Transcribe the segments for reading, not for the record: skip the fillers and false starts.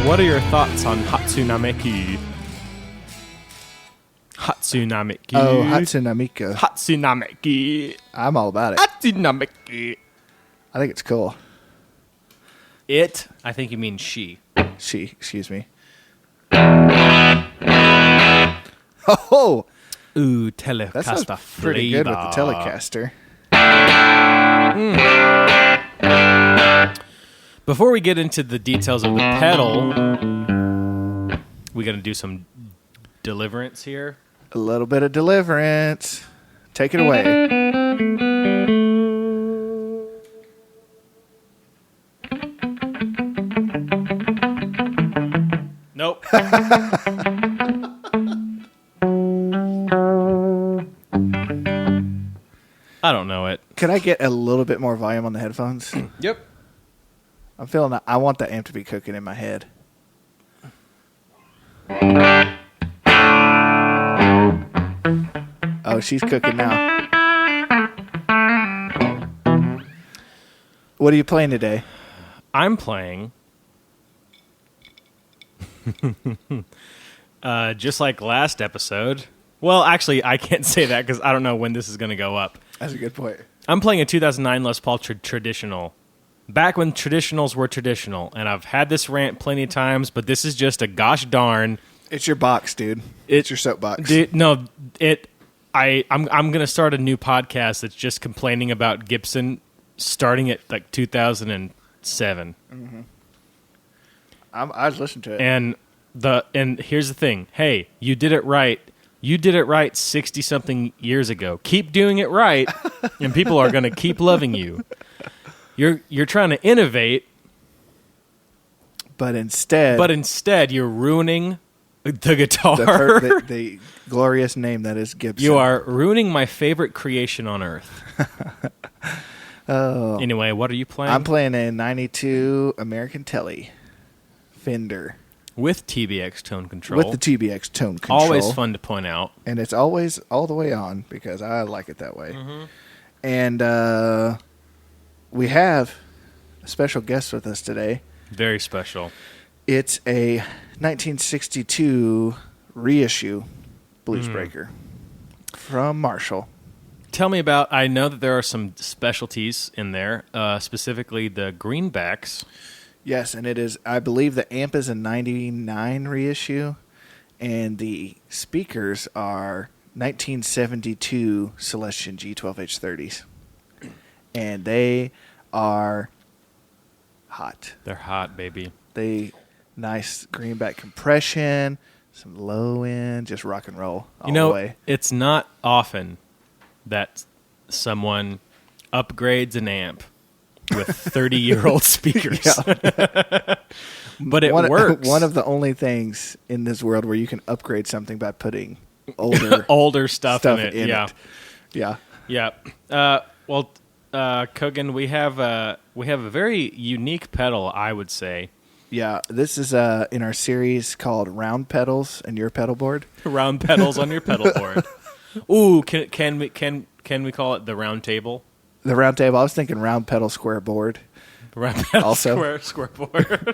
What are your thoughts on Hatsunamiku? Hatsunamiku. Oh, Hatsunamiku. Hatsunamiku. I'm all about it. Hatsunamiku. I think it's cool. It? I think you mean she. She, excuse me. Oh! Ooh, That Telecaster sounds pretty good with the flavor. Telecaster. Before we get into the details of the pedal, we got to do some deliverance here. A little bit of deliverance. Take it away. Nope. I don't know it. Could I get a little bit more volume on the headphones? Yep. I'm feeling that. I want the amp to be cooking in my head. Oh, she's cooking now. What are you playing today? I'm playing just like last episode. Well, actually, I can't say that because I don't know when this is going to go up. That's a good point. I'm playing a 2009 Les Paul traditional. Back when traditionals were traditional, and I've had this rant plenty of times, but this is just a gosh darn. It's your box, dude. It's your soapbox. I'm gonna start a new podcast that's just complaining about Gibson, starting at like 2007. Mm-hmm. I'd listen to it. And here's the thing. Hey, you did it right. You did it right 60-something years ago. Keep doing it right, and people are going to keep loving you. You're trying to innovate, but instead you're ruining the guitar. The glorious name that is Gibson. You are ruining my favorite creation on earth. Oh. Anyway, what are you playing? I'm playing a 92 American Tele Fender. With TBX tone control. With the TBX tone control. Always fun to point out. And it's always all the way on because I like it that way. Mm-hmm. And we have a special guest with us today. Very special. It's a 1962 reissue Bluesbreaker from Marshall. Tell me about, I know that there are some specialties in there, specifically the greenbacks. Yes, and it is, I believe the amp is a 99 reissue, and the speakers are 1972 Celestion G12H30s. And they are hot. They're hot, baby. Nice greenback compression, some low end, just rock and roll all the way. It's not often that someone upgrades an amp with 30-year-old speakers. But it works. One of the only things in this world where you can upgrade something by putting older stuff in it. Yeah. Well, Kogan, we have a very unique pedal, I would say. Yeah, this is in our series called Round Pedals and Your Pedal Board. Round pedals on your pedal board. Ooh, can we call it the round table? The round table. I was thinking round pedal square board. Round pedal also. square board.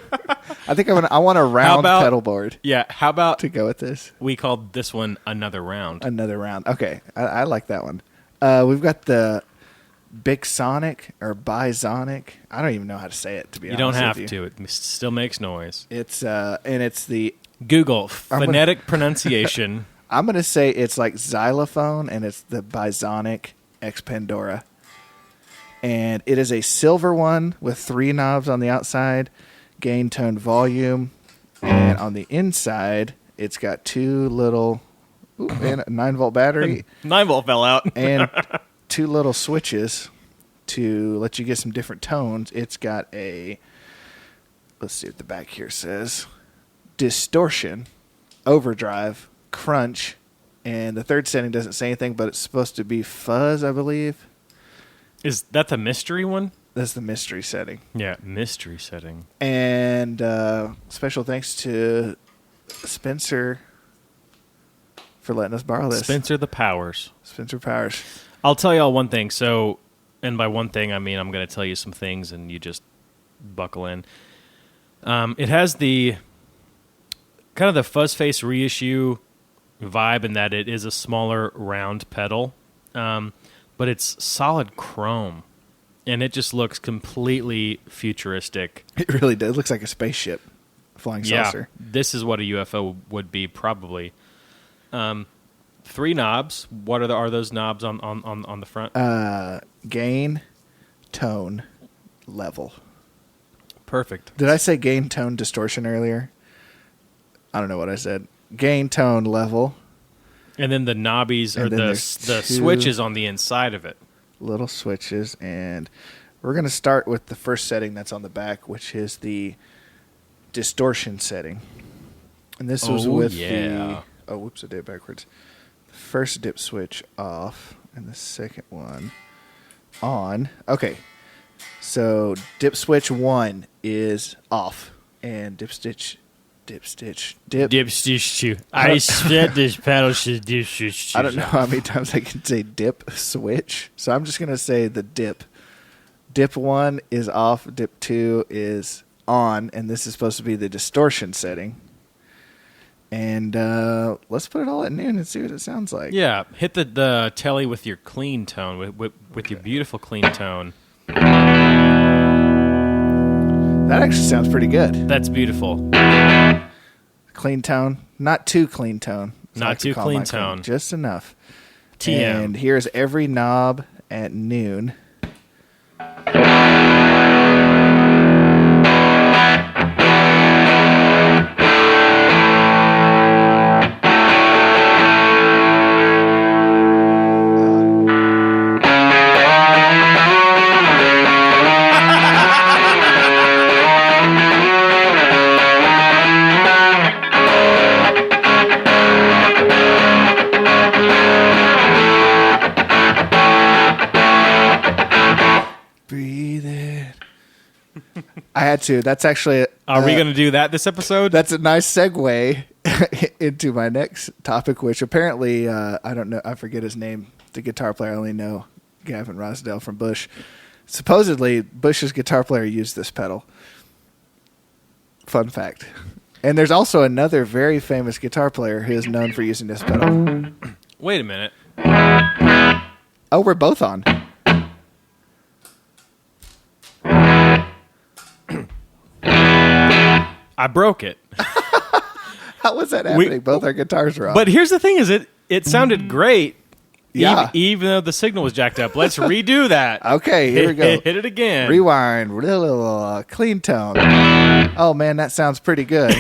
I think I want a round pedal board. Yeah, how about to go with this? We called this one Another Round. Another Round. Okay, I like that one. We've got the Bixonic or Bixonic. I don't even know how to say it, to be honest. You don't have to. It still makes noise. It's and it's the Google phonetic pronunciation. I'm going to say it's like xylophone, and it's the Bixonic Expandora. And it is a silver one with 3 knobs on the outside, gain, tone, volume. And on the inside, it's got 2 little, and a 9-volt battery. 9-volt fell out. And 2 little switches to let you get some different tones. It's got a, let's see what the back here says, distortion, overdrive, crunch, and the third setting doesn't say anything, but it's supposed to be fuzz, I believe. Is that the mystery one? That's the mystery setting. Yeah, mystery setting. And special thanks to Spencer for letting us borrow this. Spencer Powers. I'll tell y'all one thing. So, and by one thing, I mean I'm going to tell you some things, and you just buckle in. It has the kind of the Fuzz Face reissue vibe in that it is a smaller round pedal, but it's solid chrome, and it just looks completely futuristic. It really does. It looks like a spaceship, flying saucer. This is what a UFO would be probably. 3 knobs. What are those knobs on the front? Gain, tone, level. Perfect. Did I say gain, tone, distortion earlier? I don't know what I said. Gain, tone, level. And then the knobbies And or then the there's 2 switches on the inside of it. little switches, and we're going to start with the first setting that's on the back, which is the distortion setting. And this was with the... Oh, whoops, I did it backwards. The first dip switch off, and the second one on. Okay, so dip switch 1 is off, and dip stitch. Dip stitch 2. I said this pedal should dip stitch 2. I don't know how many times I can say dip switch, so I'm just going to say the dip. Dip 1 is off, dip 2 is on, and this is supposed to be the distortion setting. And let's put it all at noon and see what it sounds like. Yeah, hit the telly with your clean tone, with your beautiful clean tone. That actually sounds pretty good. That's beautiful. Clean tone, not too clean tone. Not too clean tone. Just enough. TM. And here's every knob at noon. I had to. That's actually... Are we going to do that this episode? That's a nice segue into my next topic, which apparently, I don't know, I forget his name, the guitar player. I only know Gavin Rosdale from Bush. Supposedly, Bush's guitar player used this pedal. Fun fact. And there's also another very famous guitar player who is known for using this pedal. Wait a minute. Oh, we're both on. I broke it. How was that happening? Both our guitars were off. But here's the thing: is it sounded great. Yeah. Even though the signal was jacked up. Let's redo that. Okay, here we go. Hit it again. Rewind. Clean tone. Oh, man, that sounds pretty good.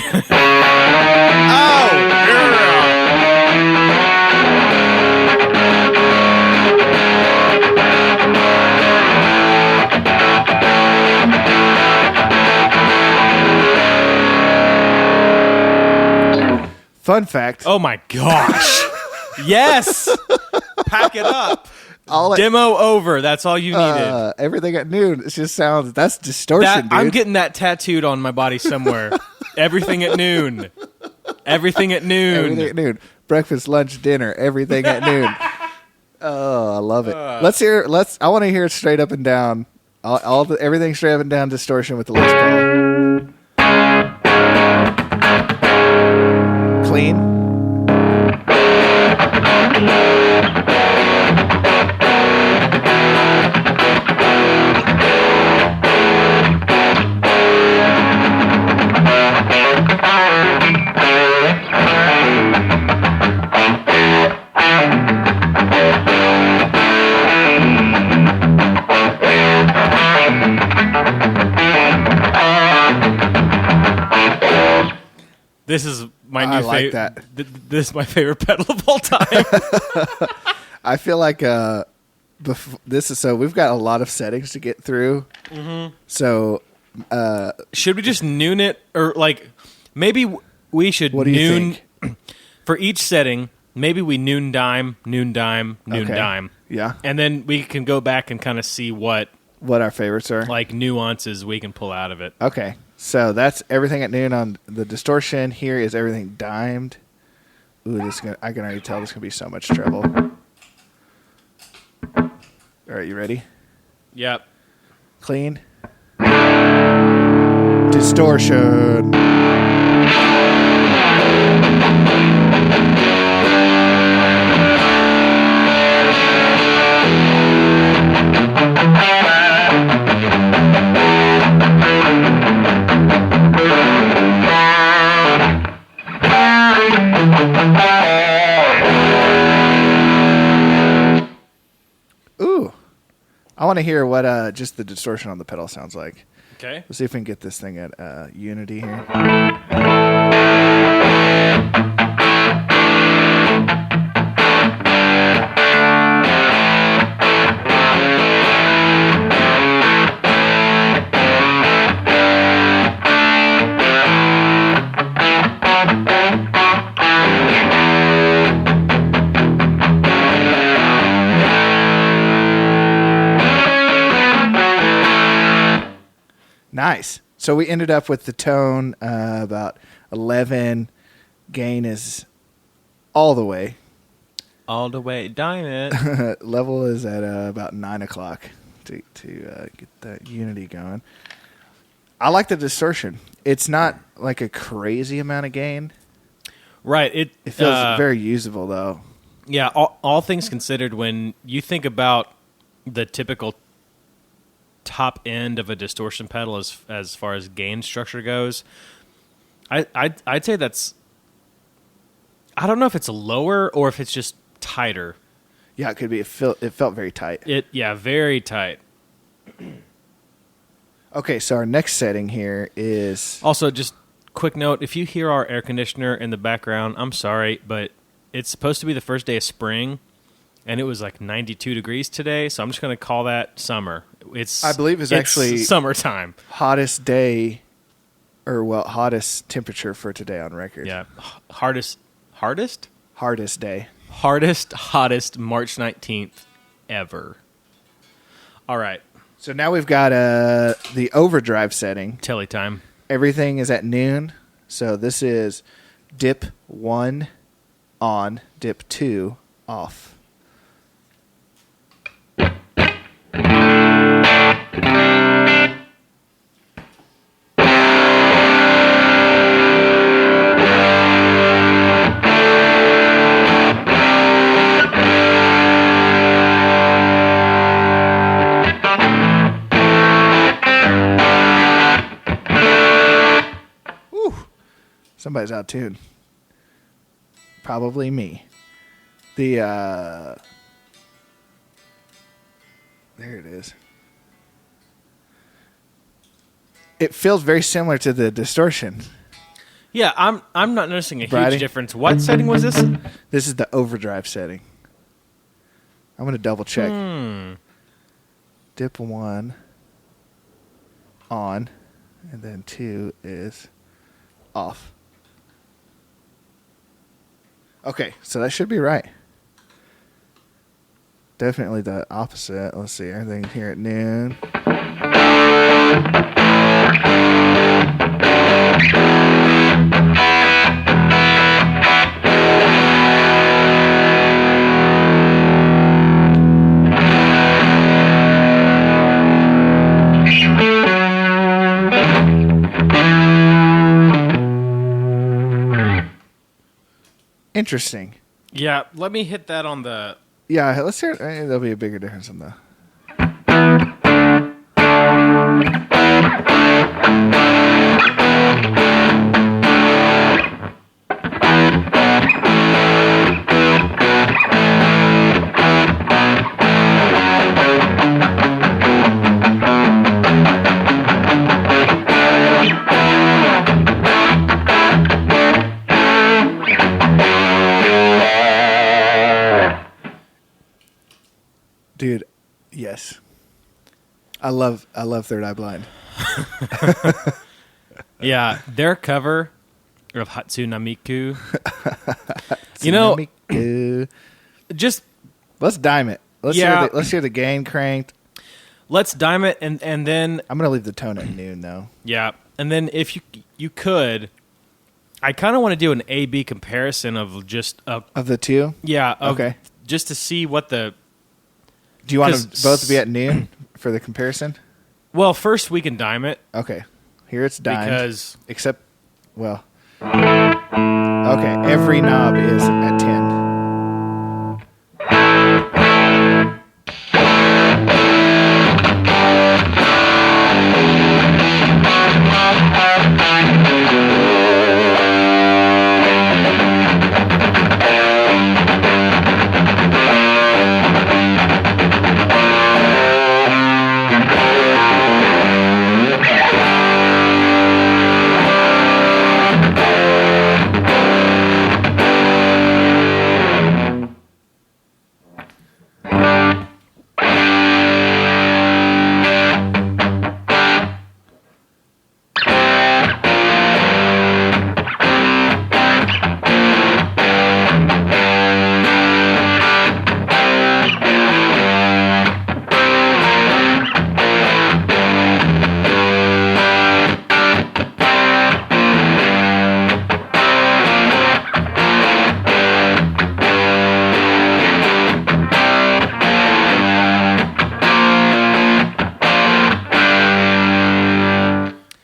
Fun fact. Oh, my gosh. Yes. Pack it up. Demo over. That's all you needed. Everything at noon. It just sounds... That's distortion, dude. I'm getting that tattooed on my body somewhere. Everything at noon. Everything at noon. Everything at noon. Breakfast, lunch, dinner. Everything at noon. Oh, I love it. I want to hear it straight up and down. Everything straight up and down distortion with the Les Paul. Clean. This is my new like favorite. that. This is my favorite pedal of all time. I feel like so we've got a lot of settings to get through. Mm-hmm. So should we just noon it, or like maybe we should what do you noon think? For each setting? Maybe we noon dime, dime. Yeah, and then we can go back and kind of see what our favorites are, like nuances we can pull out of it. Okay. So that's everything at noon on the distortion. Here is everything dimed. Ooh, I can already tell this is going to be so much treble. All right, you ready? Yep. Clean. Distortion. want to hear what just the distortion on the pedal sounds like. Okay. Let's see if we can get this thing at unity here. Nice. So we ended up with the tone about 11. Gain is all the way. All the way. Diamond. Level is at about 9 o'clock to get that unity going. I like the distortion. It's not like a crazy amount of gain. Right. It feels very usable, though. Yeah, all things considered, when you think about the typical top end of a distortion pedal as far as gain structure goes, I'd say that's, I don't know if it's lower or if it's just tighter. Yeah, it could be. It felt very tight. Very tight. Okay, so our next setting here is... Also, just quick note, if you hear our air conditioner in the background, I'm sorry, but it's supposed to be the first day of spring, and it was like 92 degrees today, so I'm just going to call that summer. I believe it's actually summertime. Hottest day, hottest temperature for today on record. Yeah, hardest day. Hottest March 19th ever. All right. So now we've got the overdrive setting. Telly time. Everything is at noon. So this is dip 1 on, dip 2 off. Somebody's out of tune. Probably me. There it is. It feels very similar to the distortion. Yeah, I'm not noticing a huge difference. What setting was this? This is the overdrive setting. I'm going to double check. Dip 1 on, and then 2 is off. Okay, so that should be right. Definitely the opposite. Let's see, everything here at noon. Interesting. Yeah, let me hit that on the... Yeah, let's hear it. There'll be a bigger difference on the... Dude, yes. I love Third Eye Blind. Yeah, their cover of Hatsunamiku. You know, just let's dime it. Let's hear the gain cranked. Let's dime it, and then I'm gonna leave the tone at noon though. Yeah, and then if you could, I kind of want to do an A/B comparison of just of the two. Yeah. Okay. Just to see what the. Do you want them both to be at noon for the comparison? Well, first we can dime it. Okay. Here it's dimed. Because... Except, well... Okay, every knob is at 10.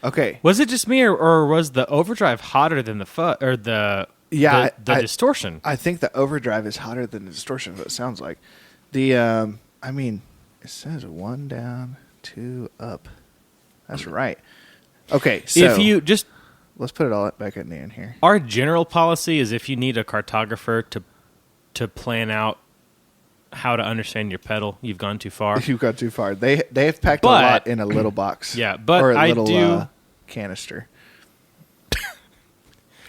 Okay. Was it just me, or was the overdrive hotter than the distortion? I think the overdrive is hotter than the distortion. What it sounds like. The it says 1 down, 2 up. That's right. Okay, so if you just let's put it all back in here. Our general policy is if you need a cartographer to plan out how to understand your pedal, you've gone too far. You've gone too far. They have packed a lot in a little box. Yeah, but or a I little do canister.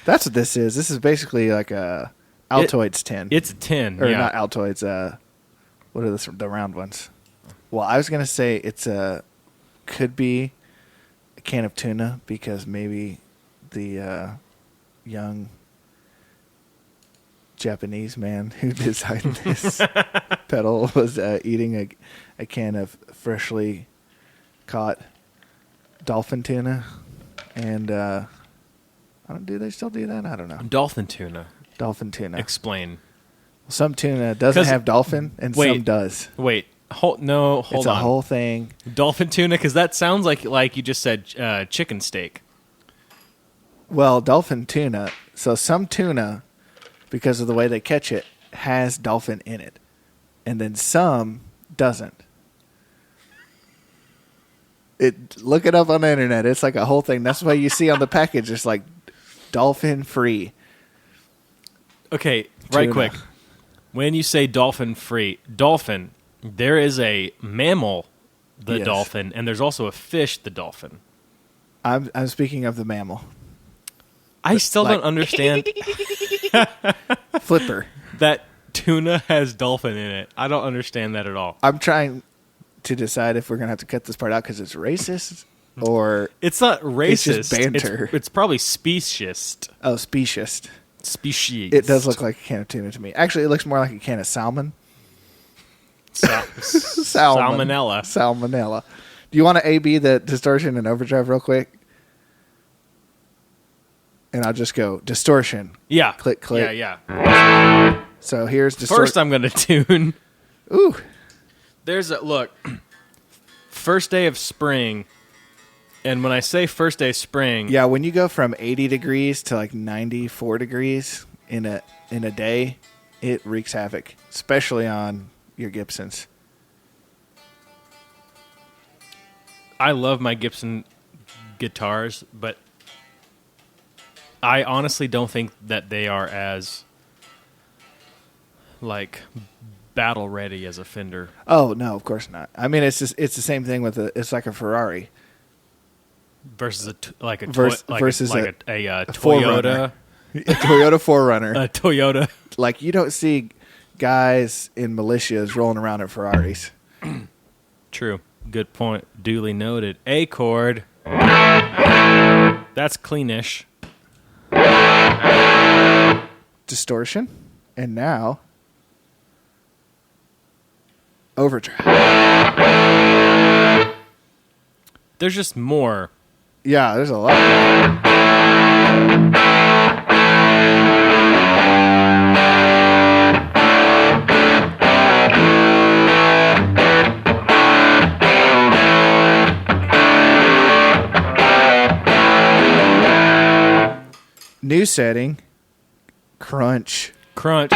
That's what this is. This is basically like a Altoids tin. It's a tin, or not Altoids. What are the round ones? Well, I was gonna say could be a can of tuna because maybe the young Japanese man who designed this pedal was eating a can of freshly caught dolphin tuna, and do they still do that? I don't know. Dolphin tuna. Dolphin tuna. Explain. Some tuna doesn't have dolphin, and some does. Wait. Hold on. It's a whole thing. Dolphin tuna, because that sounds like you just said chicken steak. Well, dolphin tuna. So some tuna, because of the way they catch it, has dolphin in it, and then some doesn't. Look it up on the internet. It's like a whole thing. That's why you see on the package. It's like dolphin free. Okay, tuna. right quick. When you say dolphin free, dolphin. There is a mammal, the dolphin, and there's also a fish, the dolphin. I'm speaking of the mammal. I still don't understand. Flipper. That tuna has dolphin in it. I don't understand that at all. I'm trying to decide if we're going to have to cut this part out because it's racist or... It's not racist. It's just banter. It's probably speciest. Oh, speciest. Species. It does look like a can of tuna to me. Actually, it looks more like a can of salmon. Salmonella. Salmonella. Do you want to A-B the distortion and overdrive real quick? And I'll just go distortion. Yeah. Click, click. Yeah. So here's distortion. First, I'm going to tune. Ooh. There's look. First day of spring. And when I say first day of spring. Yeah, when you go from 80 degrees to like 94 degrees in a day, it wreaks havoc, especially on your Gibsons. I love my Gibson guitars, but I honestly don't think that they are as like battle ready as a Fender. Oh no, of course not. I mean, it's the same thing with it's like a Ferrari versus a Toyota, a Toyota 4Runner. A Toyota. Like you don't see guys in militias rolling around in Ferraris. True. Good point. Duly noted. A chord. That's cleanish. Distortion. And now overdrive. There's just more. Yeah, there's a lot more. New setting. Crunch. Crunch.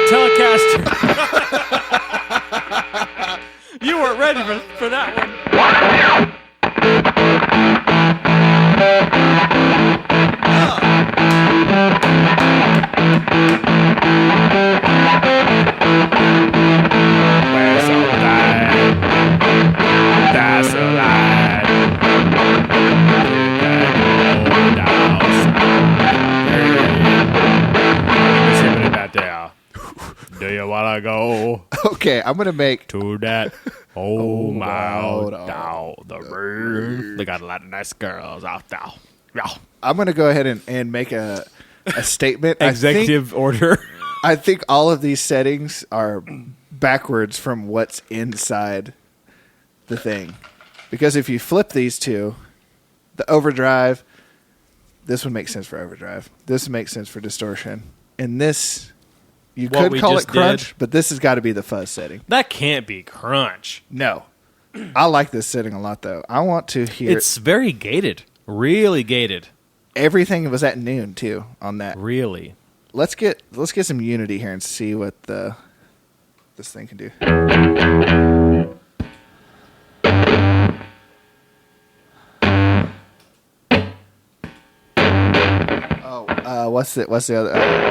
Telecaster. You weren't ready for that one. That's alright. you wanna go Okay, I'm gonna make to that old mile down down the road? They got a lot of nice girls out there. Yeah. I'm gonna go ahead and make a statement. Executive order. I think all of these settings are backwards from what's inside the thing. Because if you flip these two, the overdrive, this would make sense for overdrive. This would make sense for distortion. And this, you What could we call it just crunch, did? but this has got to be the fuzz setting. That can't be crunch. No. I like this setting a lot, though. I want to hear... It's very gated. Really gated. Everything was at noon, too, on that. Really. Let's get some unity here and see what this thing can do. Oh, what's the other?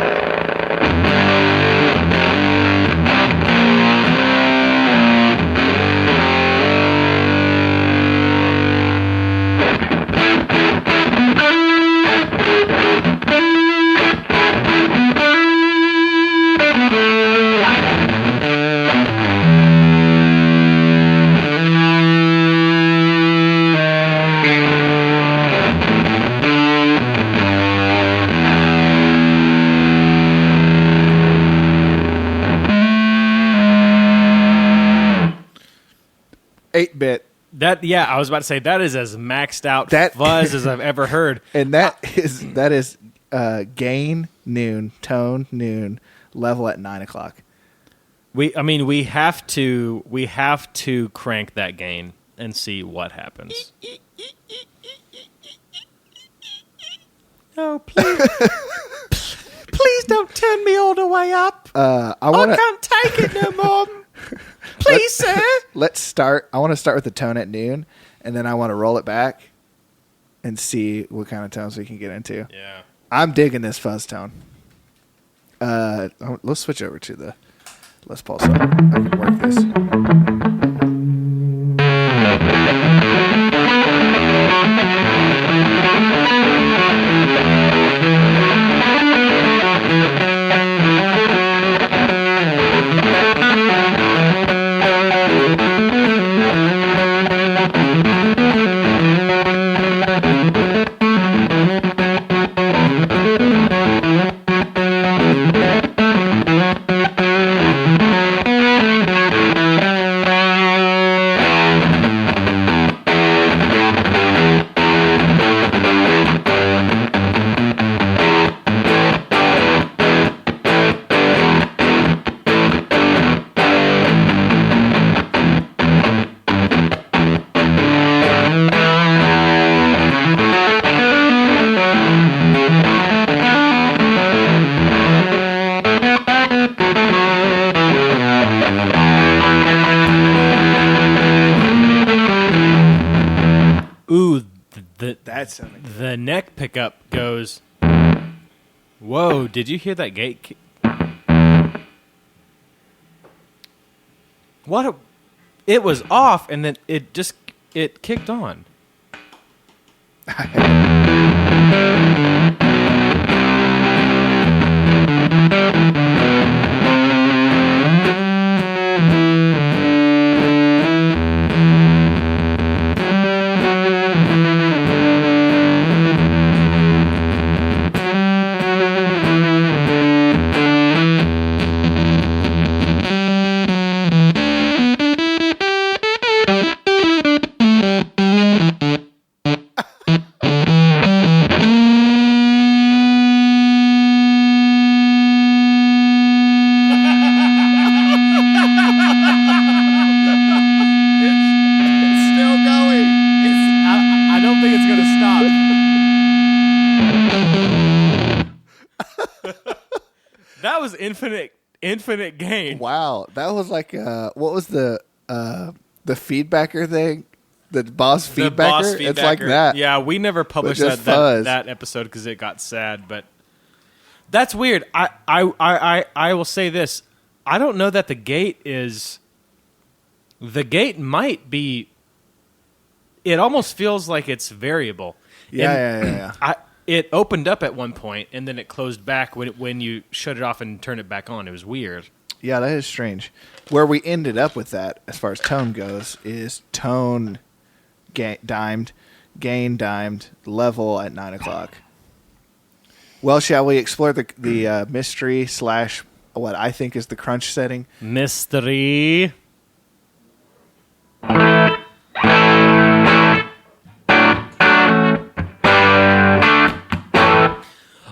I was about to say that is as maxed out That- fuzz as I've ever heard. And that is gain noon, tone noon, level at 9 o'clock. We have to crank that gain and see what happens. No, please, please don't turn me all the way up. I can't take it no more. Please, sir. Let's start. I want to start with the tone at noon, and then I want to roll it back and see what kind of tones we can get into. Yeah. I'm digging this fuzz tone. Let's switch over to the Les Paul so I can work this. The neck pickup goes. Whoa! Did you hear that gate? What? It was off, and then it kicked on. That was infinite gain. Wow, that was like what was the feedbacker thing? The Boss feedbacker? It's like that. Yeah, we never published that episode because it got sad, but that's weird. I will say this. I don't know that the gate might be. It almost feels like it's variable. Yeah. It opened up at one point and then it closed back when you shut it off and turned it back on. It was weird. Yeah, that is strange. Where we ended up with that, as far as tone goes, is tone dimed, gain dimed, level at 9 o'clock. Well, shall we explore the mystery / what I think is the crunch setting? Mystery.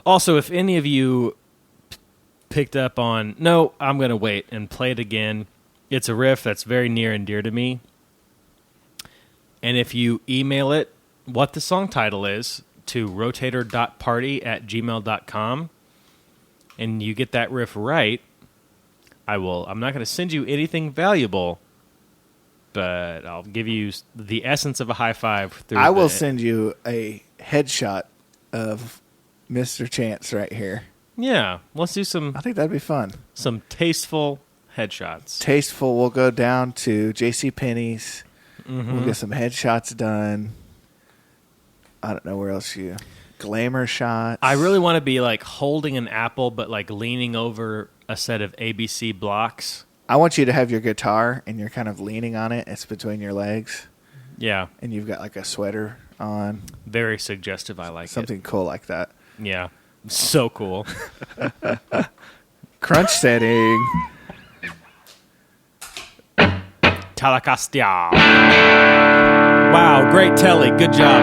Also, if any of you picked up on... No, I'm going to wait and play it again. It's a riff that's very near and dear to me. And if you email it what the song title is to rotator.party@gmail.com and you get that riff right, I'm not going to send you anything valuable, but I'll give you the essence of a high five. I will send you a headshot of Mr. Chance right here. Yeah, let's do some... I think that'd be fun. Some tasteful headshots. Tasteful. We'll go down to JCPenney's. Mm-hmm. We'll get some headshots done. I don't know where else glamour shots. I really want to be like holding an apple, but like leaning over a set of ABC blocks. I want you to have your guitar and you're kind of leaning on it. It's between your legs. Yeah. And you've got like a sweater on. Very suggestive. I like something cool like that. Yeah. So cool. Crunch setting. Telecaster. Wow, great telly. Good job.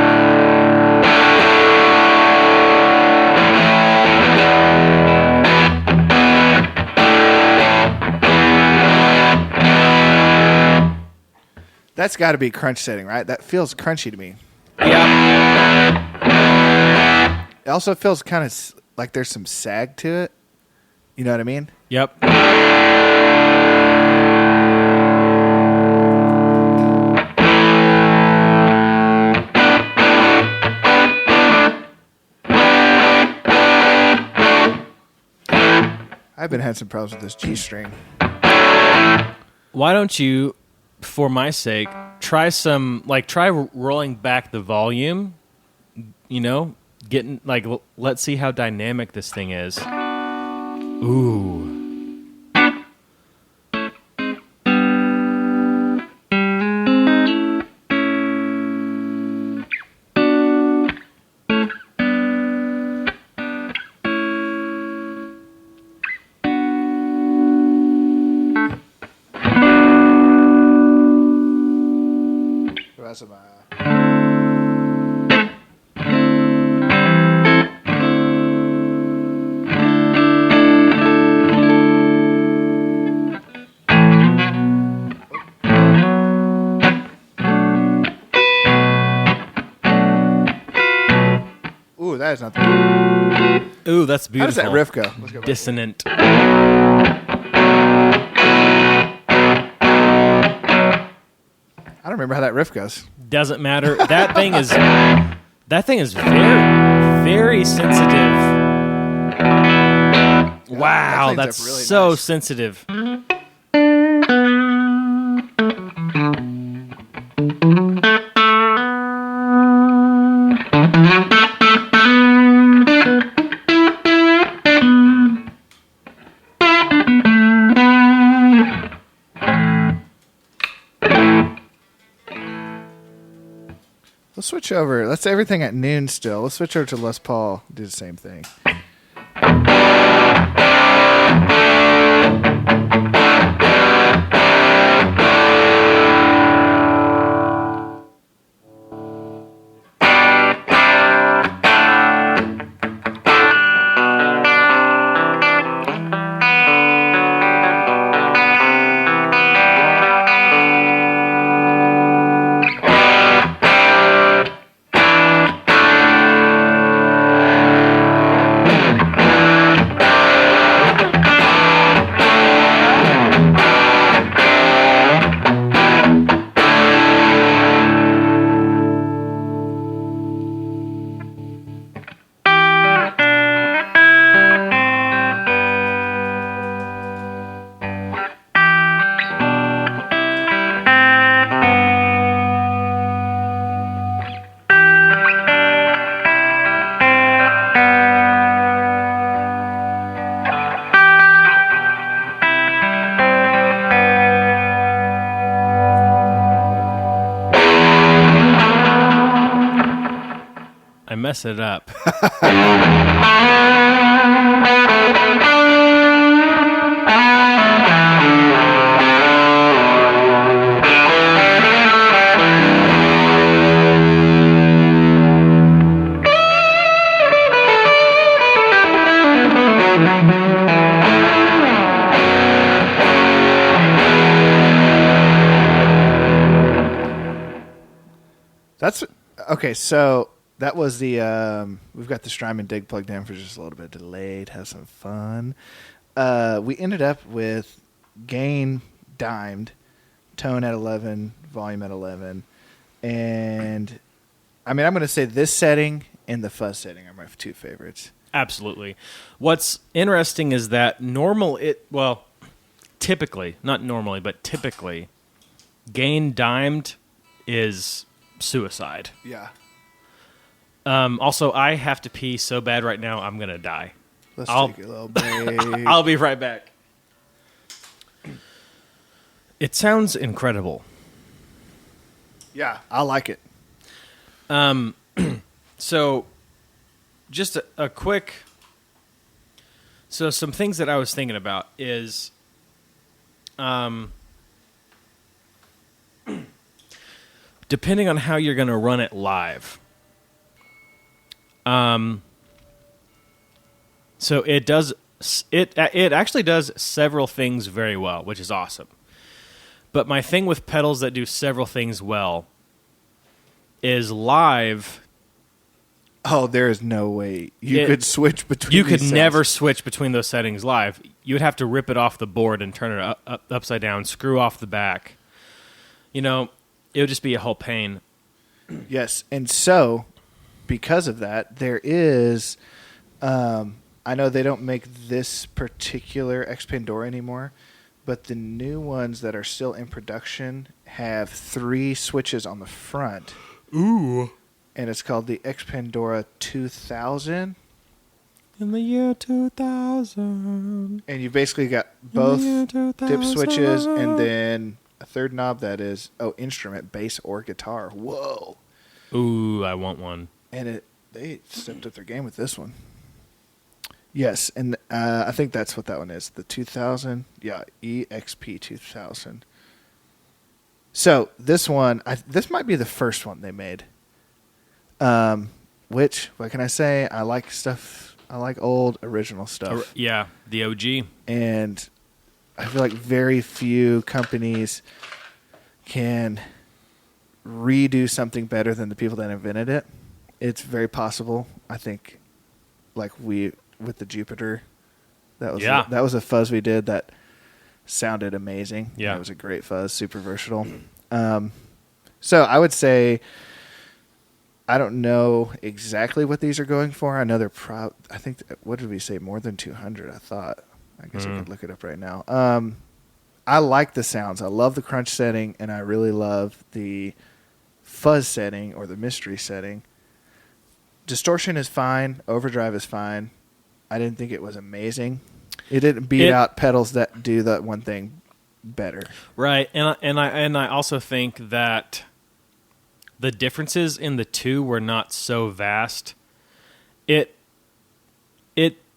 That's got to be crunch setting, right? That feels crunchy to me. Yeah. It also feels kind of like there's some sag to it. You know what I mean? Yep. I've been having some problems with this G string. Why don't you, for my sake, try rolling back the volume, let's see how dynamic this thing is. Ooh. Ooh, that is not the... Ooh, that's beautiful. How does that riff go? Let's go Dissonant. I don't remember how that riff goes. Doesn't matter. That thing is very, very sensitive. Wow, that's really so nice. Sensitive. Let's switch over. Let's everything at noon still. Let's switch over to Les Paul. Do the same thing. I mess it up. That's okay. So that was the we've got the Strymon Dig plugged in for just a little bit delayed. Have some fun. We ended up with gain dimed, tone at 11, volume at 11, and I mean I'm going to say this setting and the fuzz setting are my two favorites. Absolutely. What's interesting is that typically, not normally, but typically, gain dimed is suicide. Yeah. Also, I have to pee so bad right now, I'm going to die. Let's take a little break. I'll be right back. It sounds incredible. Yeah, I like it. So, just a quick... So, some things that I was thinking about is... depending on how you're going to run it live. So it actually does several things very well, which is awesome. But my thing with pedals that do several things well is live. Oh, there is no way you could switch between. You could these never sounds. switch between those settings live. You would have to rip it off the board and turn it upside down, screw off the back. You know, it would just be a whole pain. Yes, and so because of that, there is. I know they don't make this particular Expandora anymore, but the new ones that are still in production have 3 switches on the front. Ooh. And it's called the Expandora 2000. In the year 2000. And you basically got both dip switches and then a third knob that is, instrument, bass, or guitar. Whoa. Ooh, I want one. And they stepped up their game with this one. Yes, and I think that's what that one is. The 2000, yeah, EXP 2000. So this one, this might be the first one they made. Which, what can I say? I like stuff. I like old original stuff. Yeah, the OG. And I feel like very few companies can redo something better than the people that invented it. It's very possible. I think, like with the Jupiter, that was a fuzz we did that sounded amazing. Yeah, it was a great fuzz, super versatile. So I would say, I don't know exactly what these are going for. I know they're I think, what did we say? More than 200, I thought. I guess I could look it up right now. I like the sounds. I love the crunch setting, and I really love the fuzz setting or the mystery setting. Distortion is fine. Overdrive is fine. I didn't think it was amazing. It didn't beat out pedals that do that one thing better. Right, and I also think that the differences in the two were not so vast. It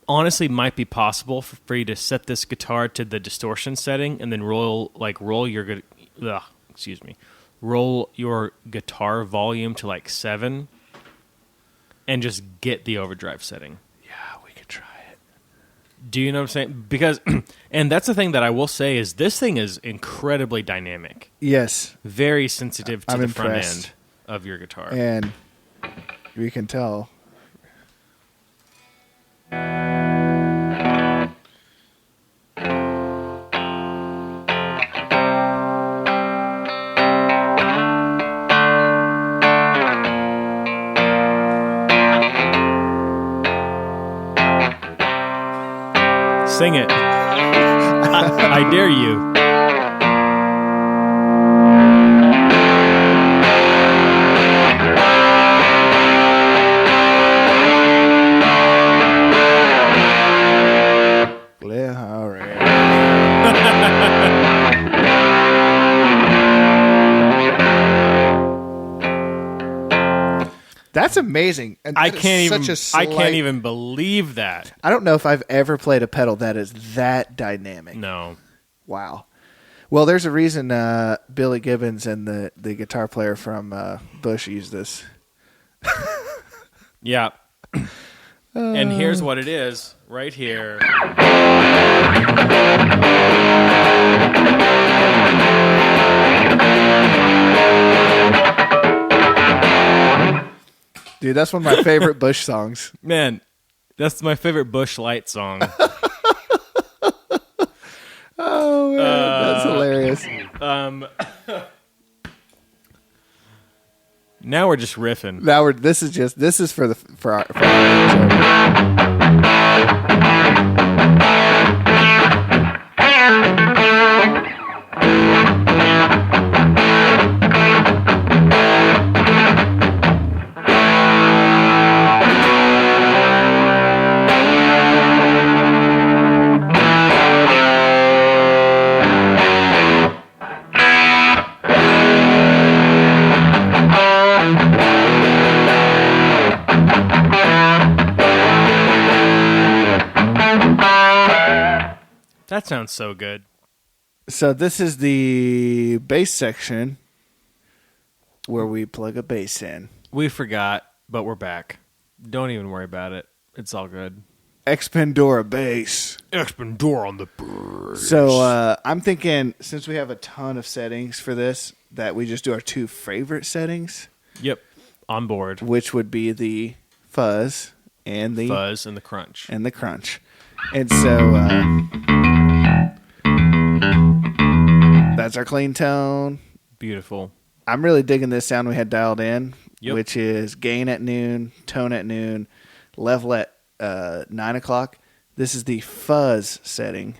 honestly might be possible for you to set this guitar to the distortion setting and then roll your guitar volume to like 7 and just get the overdrive setting. Yeah, we could try it. Do you know what I'm saying? Because, and that's the thing that I will say is this thing is incredibly dynamic. Yes. Very sensitive to I'm the impressed. front end of your guitar. And we can tell. Sing it. I dare you. That's amazing. And I that is can't even. such a slight- I can't even believe that. I don't know if I've ever played a pedal that is that dynamic. No. Wow. Well, there's a reason Billy Gibbons and the guitar player from Bush use this. Yeah. And here's what it is right here. Dude, that's one of my favorite Bush songs. Man, that's my favorite Bush Light song. Oh, man, that's hilarious. Now we're just riffing. Now this is for our That sounds so good. So this is the bass section where we plug a bass in. We forgot, but we're back. Don't even worry about it. It's all good. Expandora bass. Expandora on the bird. So I'm thinking, since we have a ton of settings for this, that we just do our two favorite settings. Yep. On board. Which would be the fuzz and the fuzz and the crunch. And the crunch. And so that's our clean tone. Beautiful. I'm really digging this sound we had dialed in, which is gain at noon, tone at noon, level at 9 o'clock. This is the fuzz setting.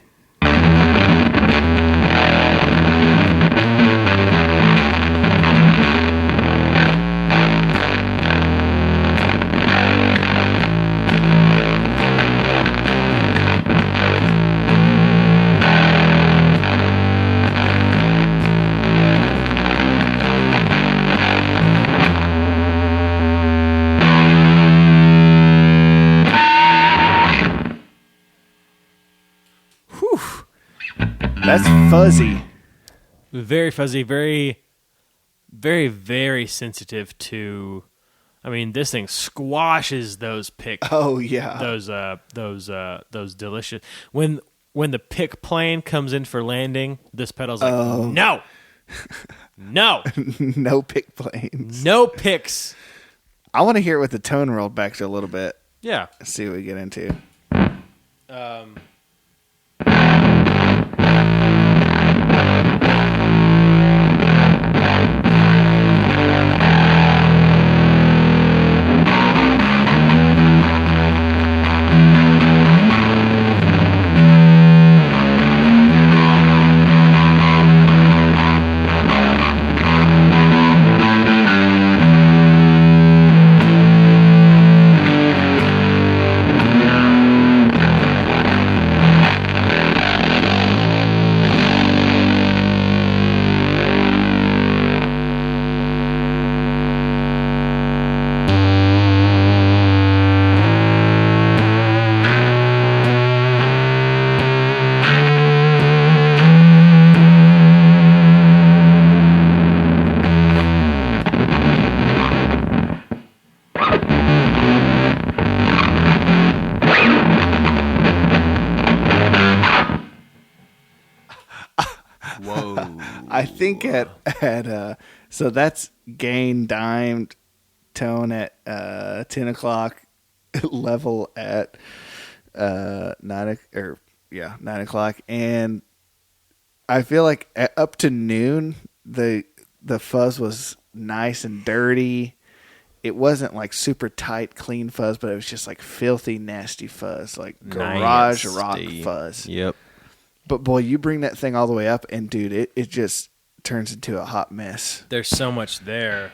That's fuzzy. Very fuzzy, very, very, very sensitive to. I mean, this thing squashes those picks. Oh yeah, those delicious. When the pick plane comes in for landing, this pedal's like no, no pick planes, no picks. I want to hear it with the tone rolled back to a little bit. Yeah, let's see what we get into. I think at so that's gain dimed, tone at 10 o'clock, level at 9 o'clock, and I feel like up to noon the fuzz was nice and dirty. It wasn't like super tight, clean fuzz, but it was just like filthy, nasty fuzz, like garage rock fuzz. Yep. But boy, you bring that thing all the way up, and dude, it just turns into a hot mess. There's so much there.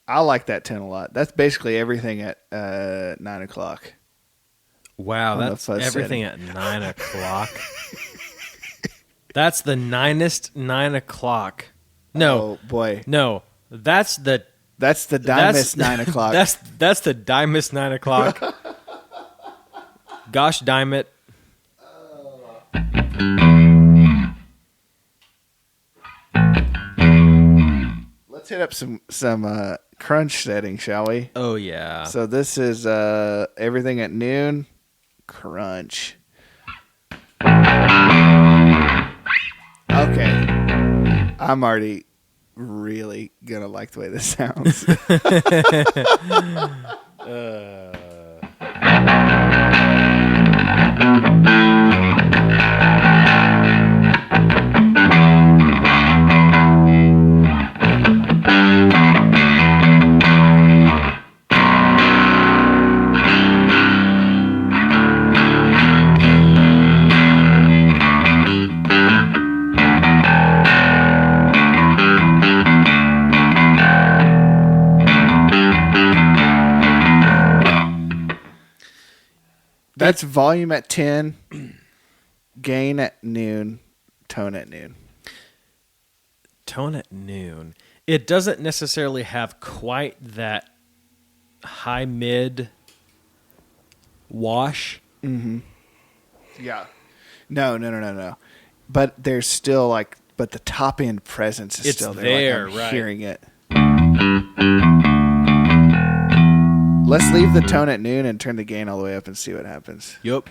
I like that 10 a lot. That's basically everything at 9 o'clock. Wow, that's everything at 9 o'clock. That's the ninest 9 o'clock. No, Oh boy, no, that's the dimest 9 o'clock. That's the dimest 9 o'clock. Gosh, dime it. Let's hit up some crunch settings, shall we? Oh yeah. So this is everything at noon. Crunch. Okay. I'm already really gonna like the way this sounds. That's volume at 10, gain at noon, tone at noon. Tone at noon. It doesn't necessarily have quite that high mid wash. Mm-hmm. Yeah. No. But there's still but the top end presence is still there. I'm right? Hearing it. Let's leave the tone at noon and turn the gain all the way up and see what happens. Yup.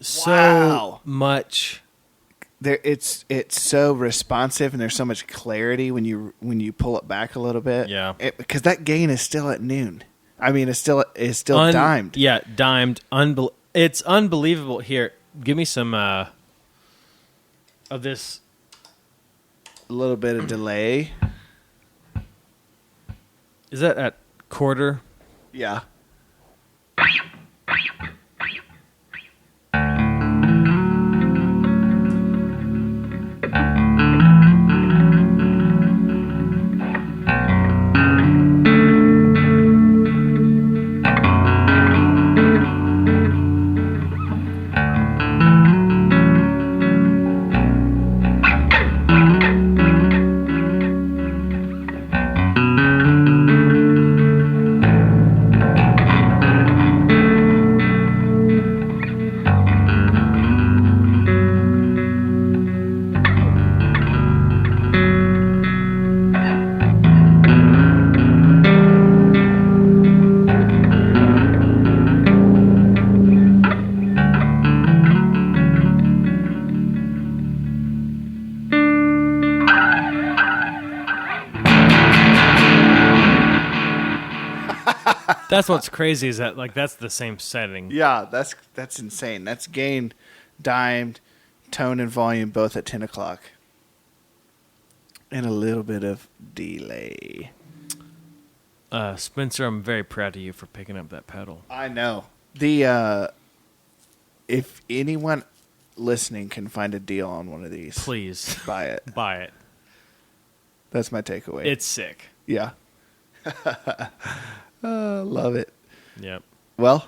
So much. It's so responsive and there's so much clarity when you pull it back a little bit. Yeah. Because that gain is still at noon. I mean, it's still dimed. Yeah, dimed. It's unbelievable. Here, give me some of this. A little bit of delay. Is that at quarter? Yeah. That's what's crazy is that that's the same setting. Yeah, that's insane. That's gain, dimed, tone, and volume both at 10 o'clock. And a little bit of delay. Spencer, I'm very proud of you for picking up that pedal. I know. If anyone listening can find a deal on one of these, Please. buy it. Buy it. That's my takeaway. It's sick. Yeah. Love it. Yep. Well,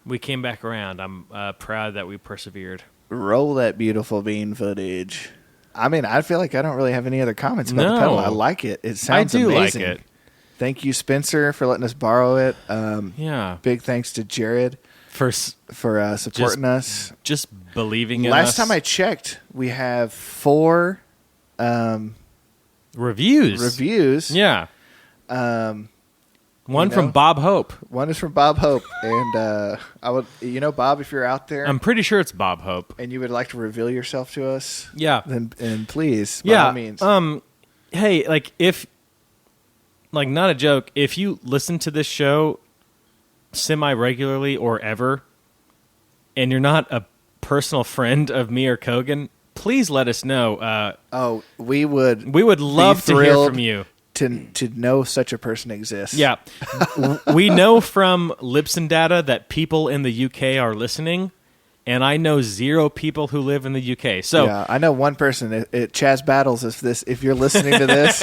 we came back around. I'm proud that we persevered. Roll that beautiful bean footage. I mean, I feel like I don't really have any other comments about the pedal. I like it. It sounds amazing. I do like it. Thank you, Spencer, for letting us borrow it. Yeah. Big thanks to Jared for supporting us. Just believing in us. Last time I checked, we have 4 Reviews. Yeah. One from Bob Hope. One is from Bob Hope, and I would, Bob, if you're out there, I'm pretty sure it's Bob Hope, and you would like to reveal yourself to us, then please, by all means. Hey, if, not a joke, if you listen to this show semi-regularly or ever, and you're not a personal friend of me or Kogan, please let us know. We would love to hear from you. To know such a person exists. Yeah. We know from Libsyn data that people in the UK are listening, and I know 0 people who live in the UK. So yeah, I know one person. Chaz Battles. If you're listening to this,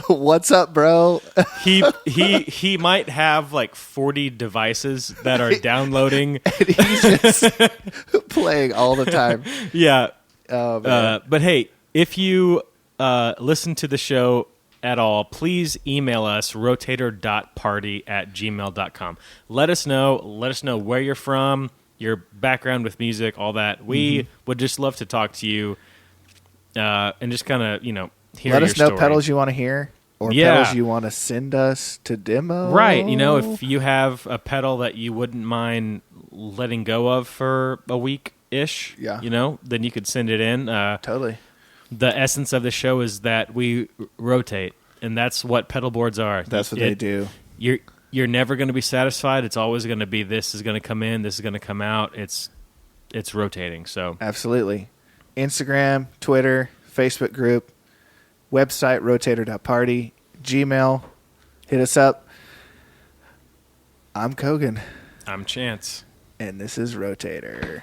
what's up, bro? he might have 40 devices that are downloading. And he's just playing all the time. Yeah. Oh, man. But hey, if you listen to the show at all, please email us rotator.party@gmail.com. Let us know where you're from, your background with music, all that. We would just love to talk to you and just kind of, hear Let your us know story. pedals you want to hear or pedals you want to send us to demo. Right. If you have a pedal that you wouldn't mind letting go of for a week-ish, then you could send it in. Totally. The essence of the show is that we rotate, and that's what pedal boards are. That's what they do. You're never going to be satisfied. It's always going to be this is going to come in, this is going to come out. It's rotating. So absolutely. Instagram, Twitter, Facebook group, website rotator.party, Gmail. Hit us up. I'm Kogan. I'm Chance. And this is Rotator.